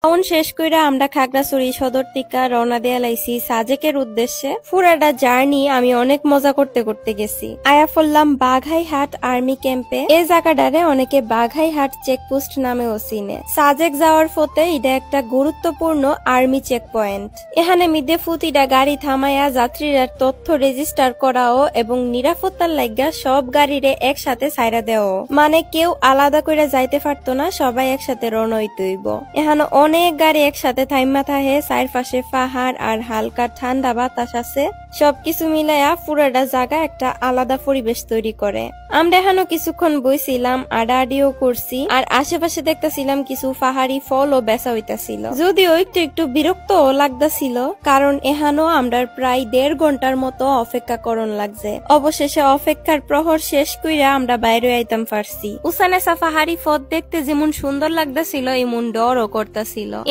Town শেষ কইরা আমরা খাগড়াছড়ি সদর থেকে রওনা দেয়া লাইছি সাজেকের উদ্দেশ্যে। পুরাটা জার্নি আমি অনেক মজা করতে করতে গেছি। আয়া ফললাম বাঘাইহাট আর্মি ক্যাম্পে। এই জায়গাটারে অনেকে বাঘাইহাট চেকপোস্ট নামেও চিনে। সাজেক যাওয়ার পথে এটা একটা গুরুত্বপূর্ণ আর্মি চেক পয়েন্ট। এখানে মিদে ফুতিটা গাড়ি থামাইয়া যাত্রীরা তথ্য রেজিস্টার করাও এবং নিরাপত্তার লাইগা সব গাড়িরে একসাথে ছাইরা দেও, মানে কেউ আলাদা করে যাইতে পারতো না, সবাই একসাথে রওনা হইতে হইব। এখানে অনেক গাড়ি একসাথে থাইমা থাহে, চারপাশে পাহাড় আর হালকা ঠান্ডা বাতাস আছে। সবকিছু মিলাইয়া পুরাটা জায়গা একটা আলাদা পরিবেশ তৈরি করে। আমরা এখানে কিছুক্ষণ বইছিলাম, আডাআডিও করছি, আর আশেপাশে দেখতেছিলাম কিছু পাহাড়ি ফলও বেচা হইতাছিল। যদিও একটু বিরক্ত লাগতাছিল, কারণ এখানেও আমরা প্রায় 1.5 ঘন্টার মতো অপেক্ষা করন লাগছে। অবশেষে অপেক্ষার প্রহর শেষ কইরা আমরা বাইরে আইতাম পারছি। উসানেসা পাহাড়ি পথ দেখতে যেমন সুন্দর লাগতাছিল, এমন ডরও করতাছিল।